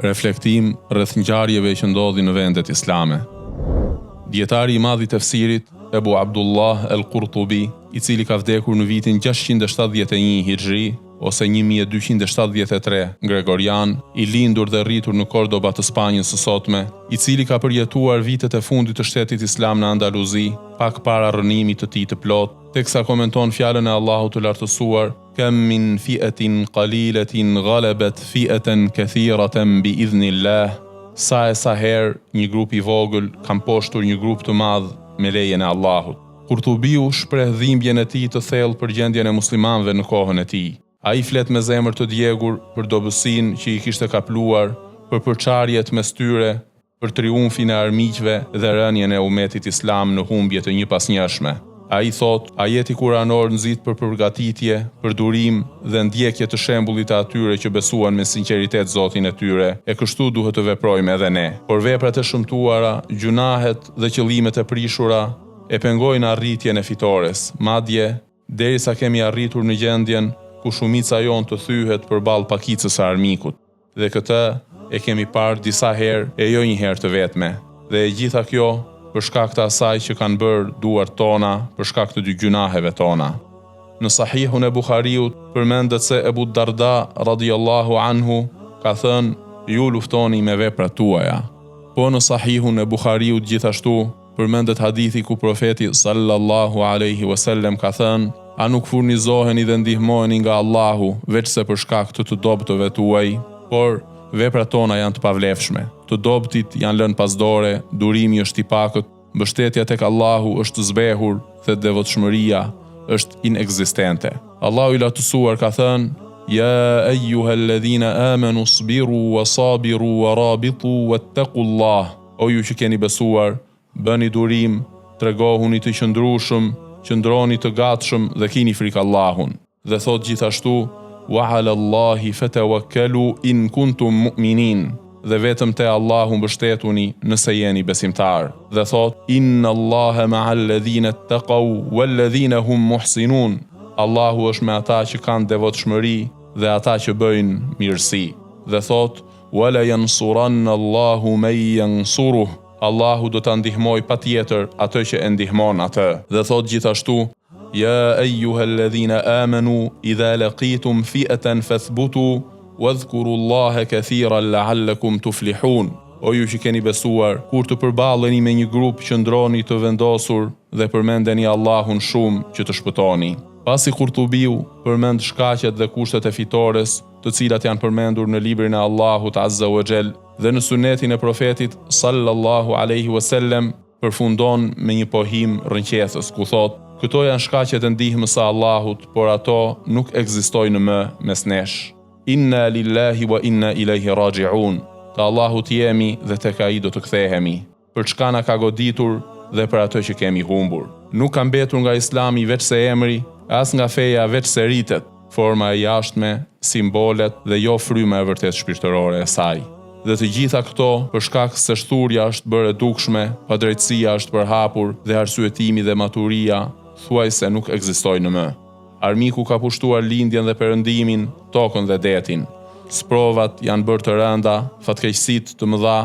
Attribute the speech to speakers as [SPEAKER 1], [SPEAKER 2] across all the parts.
[SPEAKER 1] reflektim rreth ngjarjeve që ndodhin në vendet islame. Dietari i madh i tefsirit, Ebu Abdullah el-Qurtubi, i cili ka vdekur në vitin 671 Hijri ose 1273 Gregorian, i lindur dhe rritur në Kordoba të Spanjës së sotme, i cili ka përjetuar vitet e fundit të shtetit islam në Andaluzi, pak para rënimit të tij të plot, teksa komenton fjalën e Allahut të lartësuar: "Kam min fi'atin qalilatin ghalabat fi'atan kathiratan bi idhnillah." Sa herë një grup i vogël ka mposhtur një grup të madh me lejen e Allahut. Kurtubiu shpreh dhimbjen e tij të thellë për gjendjen e muslimanëve në kohën e tij. Ai flet me zemër të djegur për dobësinë që i kishte kapluar, për përçarjet mes tyre, për triumfin e armiqve dhe rënien e umetit islam në humbje të njëpasnjëshme. Ai thot, ajeti kuranor nxit për përgatitje, për durim dhe ndjekje të shembullit të atyre që besuan me sinqeritet Zotin e tyre, e kështu duhet të veprojmë edhe ne. Por veprat e shëmtuara, gjunahet dhe qëllimet e prishura e pengojnë arritjen e fitores, madje derisa kemi arritur në gjendjen ku shumica jon të thyhet përballë pakicës së armikut. Dhe këtë e kemi parë disa herë e jo një herë të vetme. Dhe e gjitha kjo për shkak të asaj që kanë bërë duart tona, për shkak të dy gjunaheve tona. Në Sahihun e Buhariut përmendet se Ebu Darda radhiyallahu anhu ka thënë: "Ju luftoni me veprat tuaja." Po në Sahihun e Buhariut gjithashtu përmendet hadithi ku profeti sallallahu alaihi wasallam ka thënë: "A nuk furnizoheni dhe ndihmoheni nga Allahu veçse për shkak të dobëtëve tuaj, por veprat tona janë të pavlefshme. Të dobëtit janë lënë pasdore, durimi është i pakët, mbështetja tek Allahu është zbehur dhe devotshmëria është inekzistente." Allahu i lartësuar ka thënë: "Ya ayyuhalladhina amanu sabiru wa sabiru wa rabitu wattaqullah." O ju që keni besuar, bëni durim, tregohuni të qëndrueshëm, qëndroni të gatshëm dhe kini frikë Allahun. Dhe thot gjithashtu: "Wa 'ala Allahi fatawakkalu in kuntum mu'minin." Dhe vetëm te Allahu mbështetuni nëse jeni besimtar. Dhe thot: "Inna Allaha ma'al ladhina ittaqaw wal ladhina hum muhsinun." Allahu është me ata që kanë devotshmëri dhe ata që bëjnë mirësi. Dhe thot: "Wala yansuranna Allahu man yansuruh." Allahu do ta ndihmoj patjetër atë që e ndihmon atë. Dhe thot gjithashtu: "Ya ayyuhalladhina amanu idha laqitum fi'atan fathbutu wadhkurullaha kathiran la'allakum tuflihun." O ju që keni besuar, kur të përballeni me një grup, qëndroni të vendosur dhe përmendeni Allahun shumë që të shpëtoni. Pasi Kurtubiu përmend shkaqet dhe kushtet e fitores, të cilat janë përmendur në librin e Allahut Azza wa Jall dhe në sunetin e profetit sallallahu alaihi wasallam, përfundon me një pohim rrënqethës ku thot: "Këto janë shkaqet e ndihmës së Allahut, por ato nuk ekzistojnë më mes nesh. Inna lillahi wa inna ilaihi raji'un." Te Allahut jemi dhe tek ai do të kthehemi. Për çka na ka goditur dhe për atë që kemi humbur. Nuk ka mbetur nga Islami veç se emri, as nga feja veç se ritet, forma e jashtme, simbolet dhe jo fryma e vërtet shpirtërore e saj. Dhe të gjitha këto për shkak se shturja është bërë e dukshme, padrejtësia është përhapur dhe arsyetimi dhe maturia thuajse nuk ekzistojnë më. Armiku ka pushtuar lindjen dhe perëndimin, tokën dhe detin. Sprovat janë bërë të rënda, fatkeqësitë të mëdha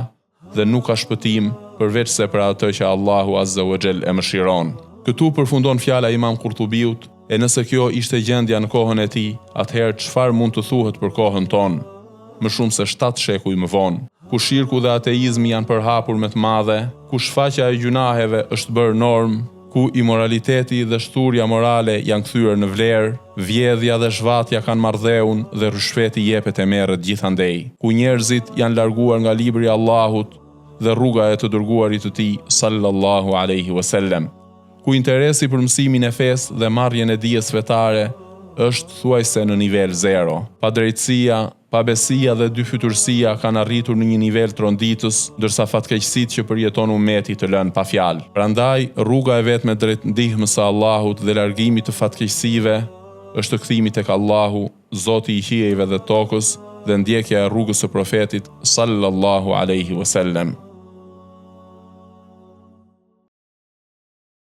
[SPEAKER 1] dhe nuk ka shpëtim përveç se për atë që Allahu Azza wa Jall e mëshiron. Këtu përfundon fjala e Imam Kurtubiut, e nëse kjo ishte gjendja në kohën e tij, atëherë çfarë mund të thuhet për kohën tonë? Më shumë se 7 shekuj më vonë, ku shirku dhe ateizmi janë përhapur me të madhe, ku shfaqja e gjunaheve është bërë normë, ku imoraliteti dhe shturja morale janë kthyer në vlerë, vjedhja dhe zhvatja kanë marrëdhëun dhe rishfeti jepet e merret gjithandej, ku njerëzit janë larguar nga libri i Allahut dhe rruga e të dërguarit të tij sallallahu alaihi wasallam, ku interesi për mësimin e fesë dhe marrjen e dijes fetare është thuajse në nivel zero. Padrejtësia, pabesia dhe dyfytyrësia kanë arritur në një nivel tronditës, ndërsa fatkeqësitë që përjeton ummeti të lënë pa fjalë. Prandaj, rruga e vetme drejt ndihmës së Allahut dhe largimit të fatkeqësive është kthimi tek Allahu, Zoti i qiejve dhe tokës, dhe ndjekja e rrugës së profetit sallallahu alaihi wasallam.